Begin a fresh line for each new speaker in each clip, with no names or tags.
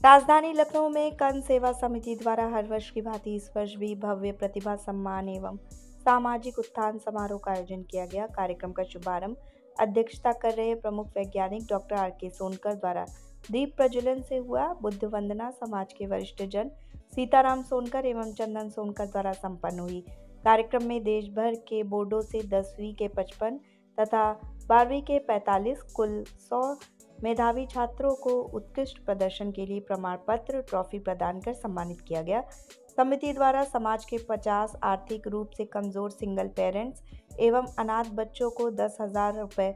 राजधानी लखनऊ में कन सेवा समिति द्वारा हर वर्ष की भांति इस वर्ष भी भव्य प्रतिभा सम्मान एवं सामाजिक उत्थान समारोह का आयोजन किया गया। कार्यक्रम का शुभारंभ अध्यक्षता कर रहे प्रमुख वैज्ञानिक डॉक्टर आर.के. सोनकर द्वारा दीप प्रज्वलन से हुआ। बुद्ध वंदना समाज के वरिष्ठ जन सीताराम सोनकर एवं चंदन सोनकर द्वारा संपन्न हुई। कार्यक्रम में देश भर के बोर्डों से 10वीं के 55 तथा 12वीं के 45 कुल 100 मेधावी छात्रों को उत्कृष्ट प्रदर्शन के लिए प्रमाण पत्र ट्रॉफी प्रदान कर सम्मानित किया गया। समिति द्वारा समाज के 50 आर्थिक रूप से कमजोर सिंगल पेरेंट्स एवं अनाथ बच्चों को 10,000 रुपये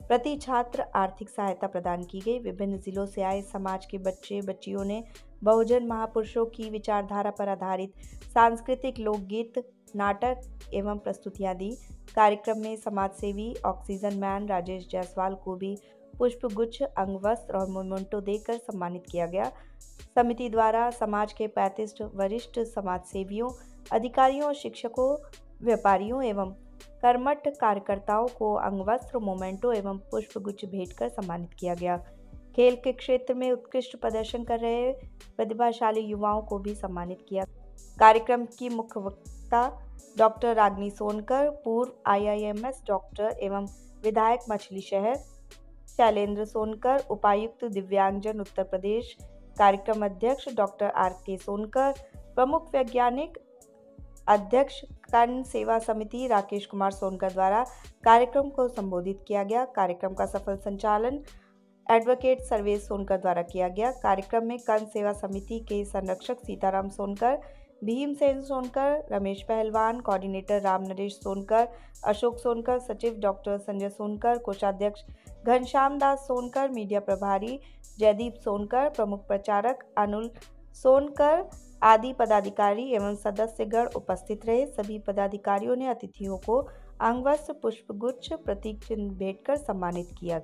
प्रति छात्र आर्थिक सहायता प्रदान की गई। विभिन्न जिलों से आए समाज के बच्चे बच्चियों ने बहुजन महापुरुषों की विचारधारा पर आधारित सांस्कृतिक लोकगीत, नाटक एवं प्रस्तुतियां दी। कार्यक्रम में समाजसेवी ऑक्सीजन मैन राजेश जायसवाल को भी पुष्प गुच्छ, अंगवस्त्र और मोमेंटो देकर सम्मानित किया गया। समिति द्वारा समाज के 35 वरिष्ठ समाजसेवियों, अधिकारियों, शिक्षकों, व्यापारियों एवं कर्मठ कार्यकर्ताओं को अंगवस्त्र, मोमेंटो एवं पुष्प गुच्छ भेंट कर सम्मानित किया गया। खेल के क्षेत्र में उत्कृष्ट प्रदर्शन कर रहे प्रतिभाशाली युवाओं को भी सम्मानित किया। कार्यक्रम की मुख्य वक्ता डॉक्टर रागिनी सोनकर, पूर्व IIMS डॉक्टर एवं विधायक मछली शहर, शैलेंद्र सोनकर, उपायुक्त दिव्यांगजन उत्तर प्रदेश, कार्यक्रम अध्यक्ष डॉक्टर आर.के. सोनकर, प्रमुख वैज्ञानिक अध्यक्ष कन सेवा समिति राकेश कुमार सोनकर द्वारा कार्यक्रम को संबोधित किया गया। कार्यक्रम का सफल संचालन एडवोकेट सर्वेश सोनकर द्वारा किया गया। कार्यक्रम में कन सेवा समिति के संरक्षक सीताराम सोनकर, भीमसेन सोनकर, रमेश पहलवान, कोऑर्डिनेटर राम नरेश सोनकर, अशोक सोनकर, सचिव डॉक्टर संजय सोनकर, कोषाध्यक्ष घनश्याम दास सोनकर, मीडिया प्रभारी जयदीप सोनकर, प्रमुख प्रचारक अनुल सोनकर आदि पदाधिकारी एवं सदस्यगण उपस्थित रहे। सभी पदाधिकारियों ने अतिथियों को अंगवस्त्र, पुष्पगुच्छ, प्रतीक चिन्ह भेंट कर सम्मानित किया।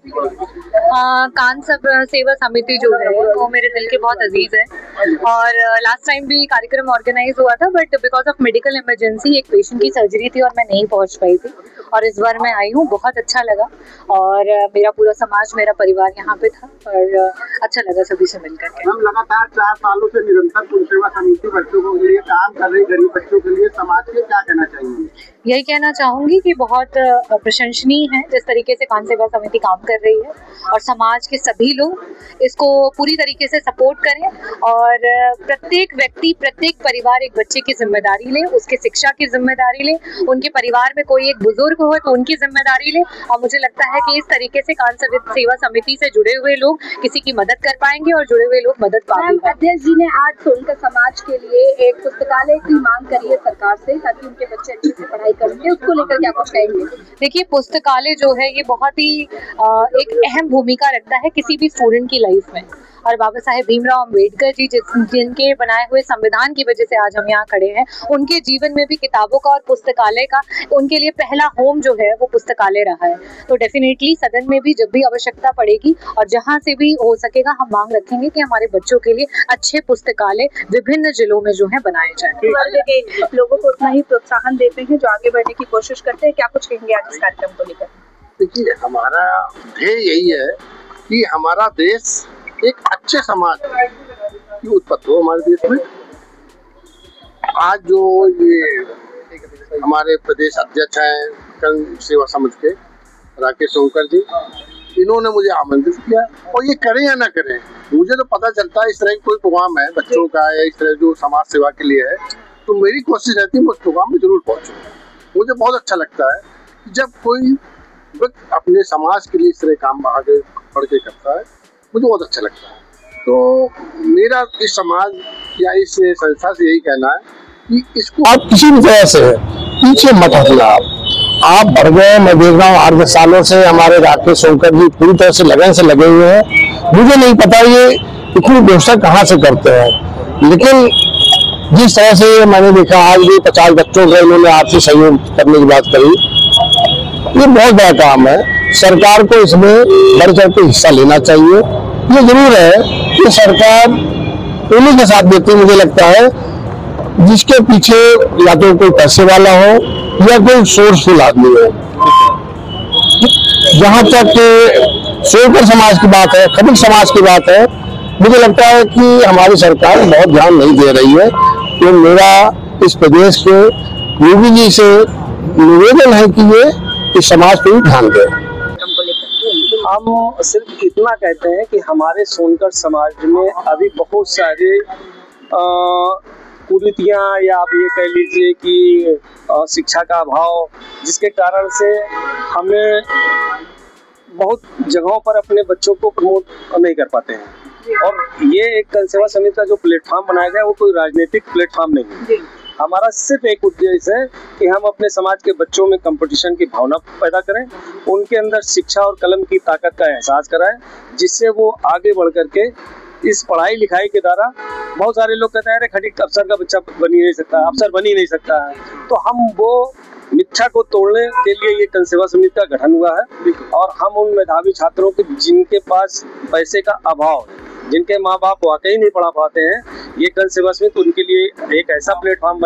कान सेवा समिति जो है वो मेरे दिल के बहुत अजीज है और लास्ट टाइम भी कार्यक्रम ऑर्गेनाइज हुआ था, but because of medical emergency एक पेशेंट की सर्जरी थी और मैं नहीं पहुंच पाई थी और इस बार मैं आई हूँ। बहुत अच्छा लगा और मेरा पूरा समाज, मेरा परिवार यहाँ पे था और अच्छा लगा सभी से मिलकर के।
हम लगातार 4 सालों से निरंतर कुल सेवा समिति बच्चों के लिए काम कर रही, गरीब बच्चों के लिए समाज के क्या कहना चाहिए?
यही कहना चाहूंगी कि बहुत प्रशंसनीय है जिस तरीके से कान सेवा समिति काम कर रही है और समाज के सभी लोग इसको पूरी तरीके से सपोर्ट करें और प्रत्येक व्यक्ति, प्रत्येक परिवार एक बच्चे की जिम्मेदारी ले, उसके शिक्षा की जिम्मेदारी ले, उनके परिवार में कोई एक बुजुर्ग हो तो उनकी जिम्मेदारी ले और मुझे लगता है कि इस तरीके से कान सेवा समिति से जुड़े हुए लोग किसी की मदद कर पाएंगे और जुड़े हुए लोग मदद पाएंगे।
अध्यक्ष जी ने आज सोनकर समाज के लिए एक पुस्तकालय की मांग करी है सरकार से ताकि उनके बच्चे अच्छे से पढ़ाई कर सके, उसको लेकर क्या कुछ कहेंगे?
देखिए, पुस्तकालय जो है ये बहुत ही एक अहम भूमिका रखता है किसी भी स्टूडेंट की लाइफ में और बाबा साहेब भीमराव अम्बेडकर जी जिनके बनाए हुए संविधान की वजह से आज हम यहाँ खड़े हैं, उनके जीवन में भी किताबों का और पुस्तकालय का उनके लिए पहला होम जो है वो पुस्तकालय रहा है। तो डेफिनेटली सदन में भी जब भी आवश्यकता पड़ेगी और जहाँ से भी हो सकेगा हम मांग रखेंगे कि हमारे बच्चों के लिए अच्छे पुस्तकालय विभिन्न जिलों में जो है बनाए जाए।
वर्ग के लोगों को उतना ही प्रोत्साहन देते हैं जो आगे बढ़ने की कोशिश करते हैं। क्या कुछ कहेंगे आज इस कार्यक्रम को लेकर?
देखिए, हमारा ध्येय यही है कि हमारा देश एक अच्छे समाज की उत्पत्ति हो हमारे देश में। आज जो ये हमारे प्रदेश अध्यक्ष हैं कन सेवा समिति के राकेश सोनकर जी, इन्होंने मुझे आमंत्रित किया और ये करें या ना करें, मुझे तो पता चलता है इस तरह कोई प्रोग्राम है बच्चों का या इस तरह जो समाज सेवा के लिए है, तो मेरी कोशिश रहती है मैं उस प्रोग्राम में जरूर पहुंचूं। मुझे बहुत अच्छा लगता है जब कोई व्यक्ति अपने समाज के लिए इस तरह काम आगे बढ़ के करता है, मुझे बहुत अच्छा लगता है। तो मेरा इस समाज या इस संस्था से यही कहना है कि इसको
आप किसी भी तरह से पीछे मत हटना। आप बढ़ गए, मैं देख रहा हूँ 8-10 सालों से हमारे राकेश सोनकर जी पूरी तरह से लगन से लगे हुए हैं। मुझे नहीं पता ये इतनी व्यवस्था कहाँ से करते हैं, लेकिन जिस तरह से मैंने देखा आज भी 50 बच्चों का इन्होंने आर्थिक सहयोग करने की बात करी, ये बहुत बड़ा काम है। सरकार को इसमें बढ़ चढ़ के हिस्सा लेना चाहिए। ये जरूर है कि सरकार उन्हीं के साथ देती, मुझे लगता है जिसके पीछे या तो कोई पैसे वाला हो या कोई सोर्सफुल आदमी हो। जहां तक सोनकर समाज की बात है, खबीर समाज की बात है, मुझे लगता है कि हमारी सरकार बहुत ध्यान नहीं दे रही है। तो मेरा इस प्रदेश के योगी जी से निवेदन है कि ये इस समाज पर भी ध्यान दें।
हम सिर्फ इतना कहते हैं कि हमारे सोनकर समाज में अभी बहुत सारे कुरीतियाँ या आप ये कह लीजिए कि शिक्षा का अभाव, जिसके कारण से हमें बहुत जगहों पर अपने बच्चों को प्रमोट नहीं कर पाते हैं। और ये एक कल सेवा समिति का जो प्लेटफॉर्म बनाया गया है वो कोई राजनीतिक प्लेटफॉर्म नहीं है। हमारा सिर्फ एक उद्देश्य है कि हम अपने समाज के बच्चों में कंपटीशन की भावना पैदा करें, उनके अंदर शिक्षा और कलम की ताकत का एहसास कराएं, जिससे वो आगे बढ़ करके इस पढ़ाई लिखाई के द्वारा, बहुत सारे लोग कहते हैं खड़ी अफसर का बच्चा बन ही नहीं सकता, अफसर बन ही नहीं सकता है, तो हम वो मिथ्या को तोड़ने के लिए ये कल सेवा समिति का गठन हुआ है। और हम उन मेधावी छात्रों को जिनके पास पैसे का अभाव है, जिनके माँ बाप वाकई नहीं पढ़ा पाते हैं, ये कल सेवा समिति उनके लिए एक ऐसा प्लेटफॉर्म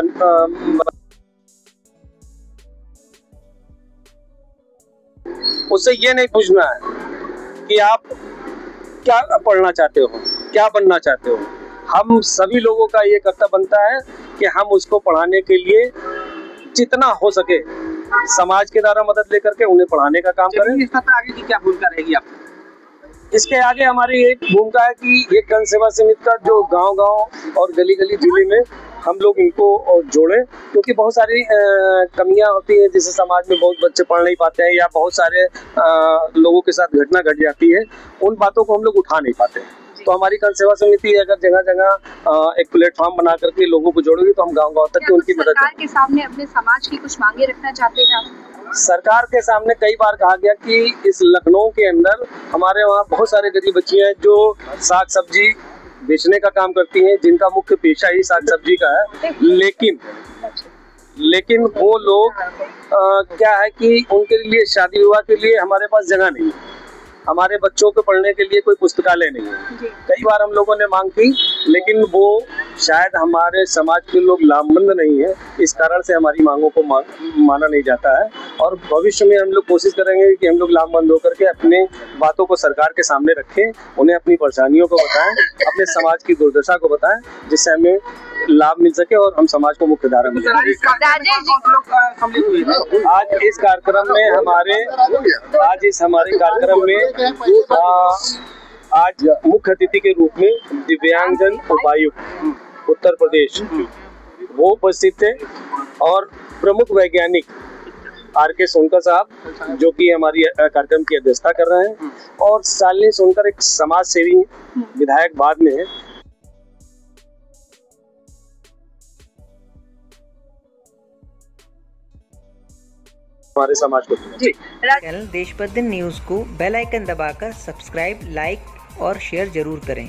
उससे ये नहीं पूछना है कि आप क्या पढ़ना चाहते हो, क्या बनना चाहते हो। हम सभी लोगों का ये कर्तव्य बनता है कि हम उसको पढ़ाने के लिए जितना हो सके समाज के द्वारा मदद लेकर के उन्हें पढ़ाने का काम करें।
इस पर आगे की क्या भूमिका रहेगी आपकी?
इसके आगे हमारी एक भूमिका है कि ये कल सेवा समिति का जो गांव-गांव और गली-गली जिले में हम लोग इनको जोड़ें, क्योंकि बहुत सारी कमियां होती हैं जिससे समाज में बहुत बच्चे पढ़ नहीं पाते हैं या बहुत सारे लोगों के साथ घटना घट जाती है, उन बातों को हम लोग उठा नहीं पाते हैं। तो हमारी कल सेवा समिति अगर जगह जगह एक प्लेटफॉर्म बना करके लोगों को जोड़ेगी तो हम गाँव-गाँव तक उनकी मदद
सरकार के सामने अपने समाज की कुछ मांगे रखना चाहते हैं आप?
सरकार के सामने कई बार कहा गया कि इस लखनऊ के अंदर हमारे वहाँ बहुत सारे गरीब बच्चियाँ हैं जो साग सब्जी बेचने का काम करती हैं, जिनका मुख्य पेशा ही साग सब्जी का है, लेकिन वो लोग क्या है कि उनके लिए शादी विवाह के लिए हमारे पास जगह नहीं है, हमारे बच्चों के पढ़ने के लिए कोई पुस्तकालय नहीं है। कई बार हम लोगों ने मांग की, लेकिन वो शायद हमारे समाज के लोग लामबंद नहीं है, इस कारण से हमारी मांगों को माना नहीं जाता है। और भविष्य में हम लोग कोशिश करेंगे कि हम लोग लामबंद होकर के अपने बातों को सरकार के सामने रखें, उन्हें अपनी परेशानियों को बताएं, अपने समाज की दुर्दशा को बताएं, जिससे हमें लाभ मिल सके और हम समाज को मुख्य धारा में। आज इस कार्यक्रम में आज मुख्य अतिथि के रूप में दिव्यांगजन उपायुक्त उत्तर प्रदेश वो उपस्थित थे और प्रमुख वैज्ञानिक आर.के. सोनकर साहब जो कि हमारी कार्यक्रम की अध्यक्षता कर रहे हैं, और शालिनी सोनकर एक समाज सेवी विधायक बाद में है। हमारे समाज को
चैनल देशबंधन न्यूज़ को बेल आइकन दबाकर सब्सक्राइब, लाइक और शेयर जरूर करें।